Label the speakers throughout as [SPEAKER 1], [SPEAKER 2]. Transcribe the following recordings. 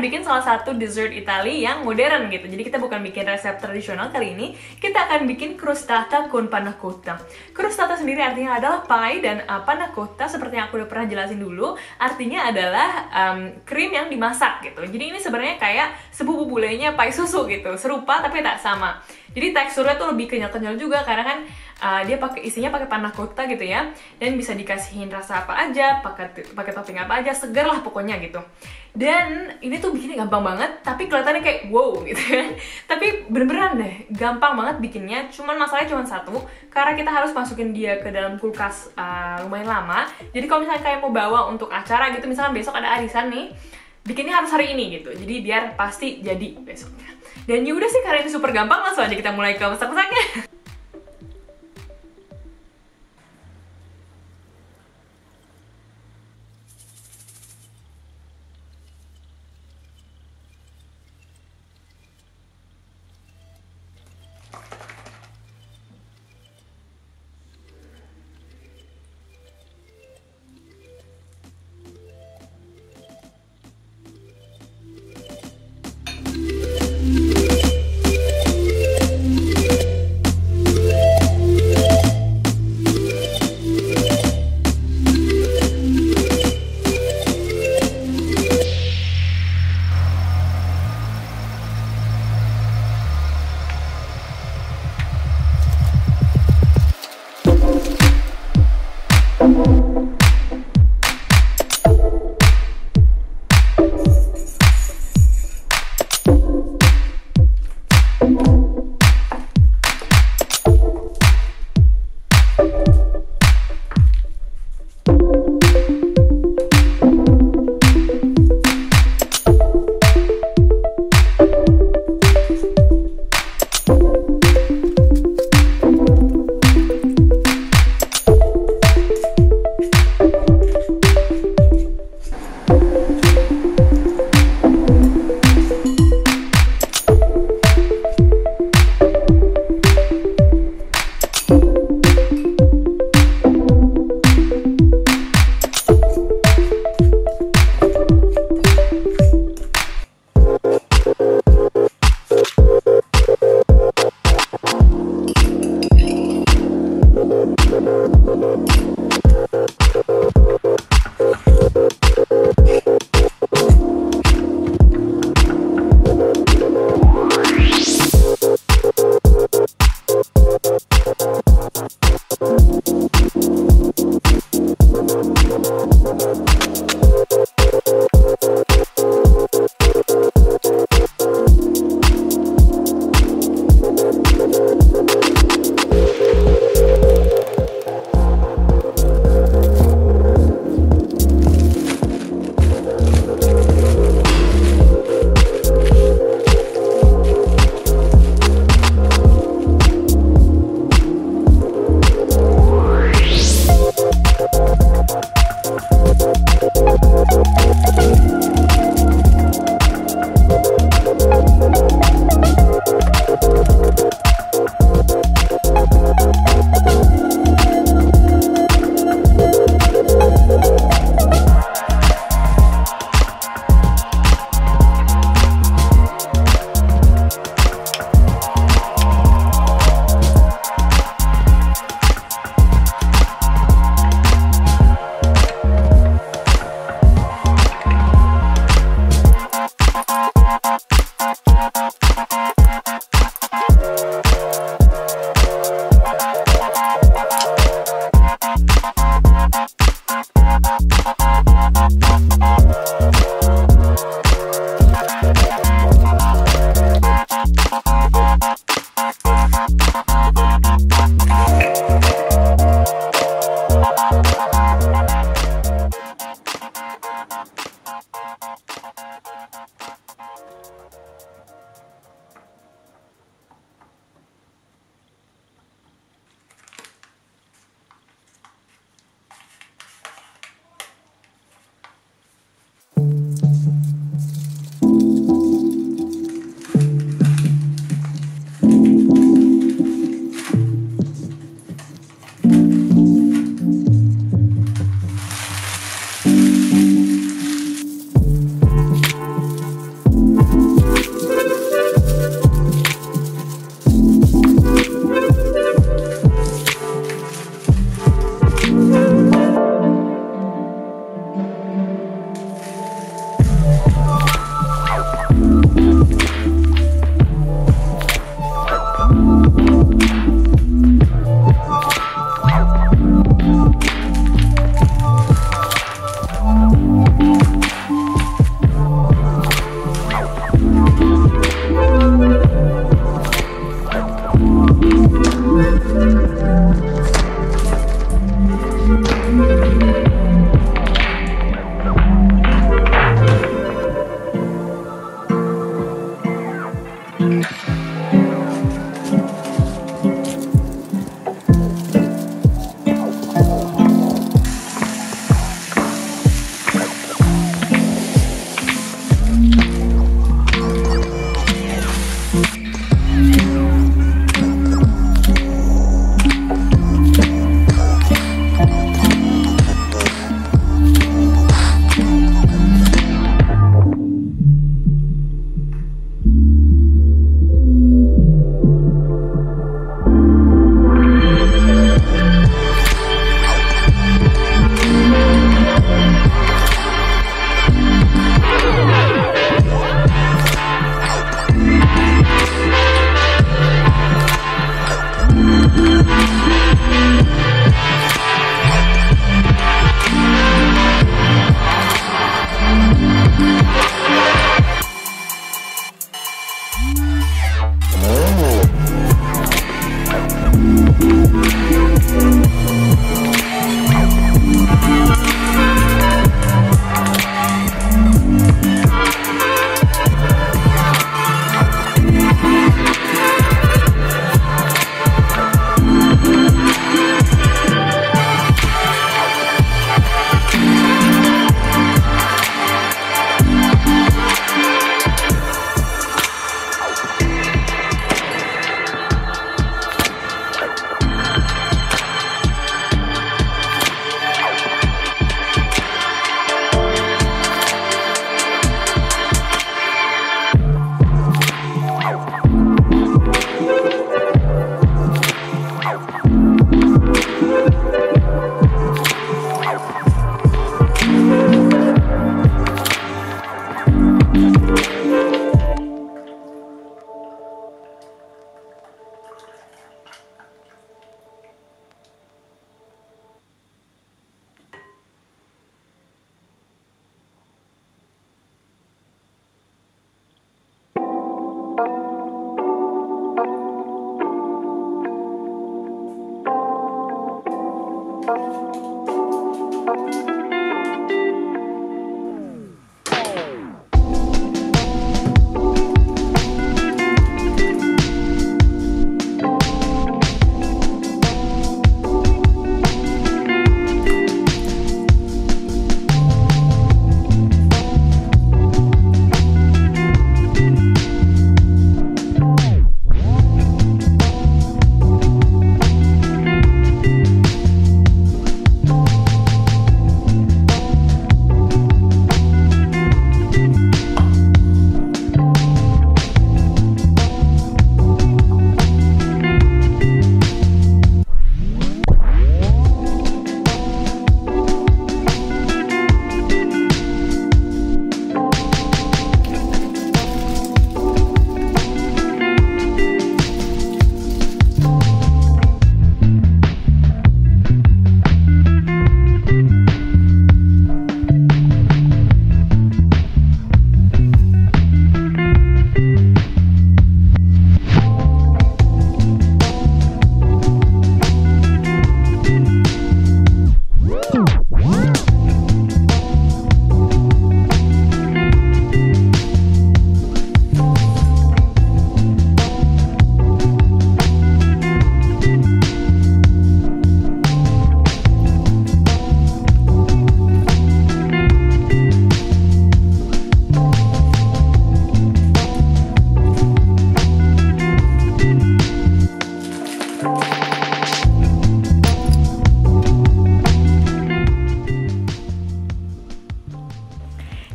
[SPEAKER 1] bikin salah satu dessert Italia yang modern gitu. Jadi kita bukan bikin resep tradisional kali ini, kita akan bikin crostata con panna cotta. Crostata sendiri artinya adalah pie, dan panna cotta seperti yang aku udah pernah jelasin dulu, artinya adalah krim yang dimasak gitu. Jadi ini sebenarnya kayak sebuah bubulenya pie susu gitu, serupa tapi tak sama. Jadi teksturnya tuh lebih kenyal-kenyal juga karena kan dia isinya pakai panna cotta gitu ya, dan bisa dikasihin rasa apa aja, pakai topping apa aja, segar lah pokoknya gitu. Dan ini tuh bikinnya gampang banget, tapi kelihatannya kayak wow gitu kan. Tapi bener-beneran deh, gampang banget bikinnya. Cuman masalahnya cuma satu, karena kita harus masukin dia ke dalam kulkas lumayan lama. Jadi kalau misalnya kayak mau bawa untuk acara gitu, misalnya besok ada arisan nih, bikinnya harus hari ini gitu. Jadi biar pasti jadi besoknya. Dan yaudah sih, karena ini super gampang, langsung aja kita mulai ke masak-masaknya.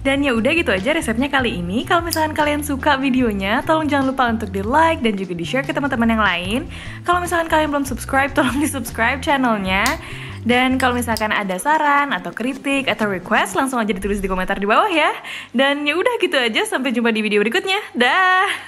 [SPEAKER 1] Dan ya udah gitu aja resepnya kali ini. Kalau misalkan kalian suka videonya, tolong jangan lupa untuk di like dan juga di share ke teman-teman yang lain. Kalau misalkan kalian belum subscribe, tolong di subscribe channelnya. Dan kalau misalkan ada saran atau kritik atau request, langsung aja ditulis di komentar di bawah ya. Dan ya udah gitu aja, sampai jumpa di video berikutnya. Dah.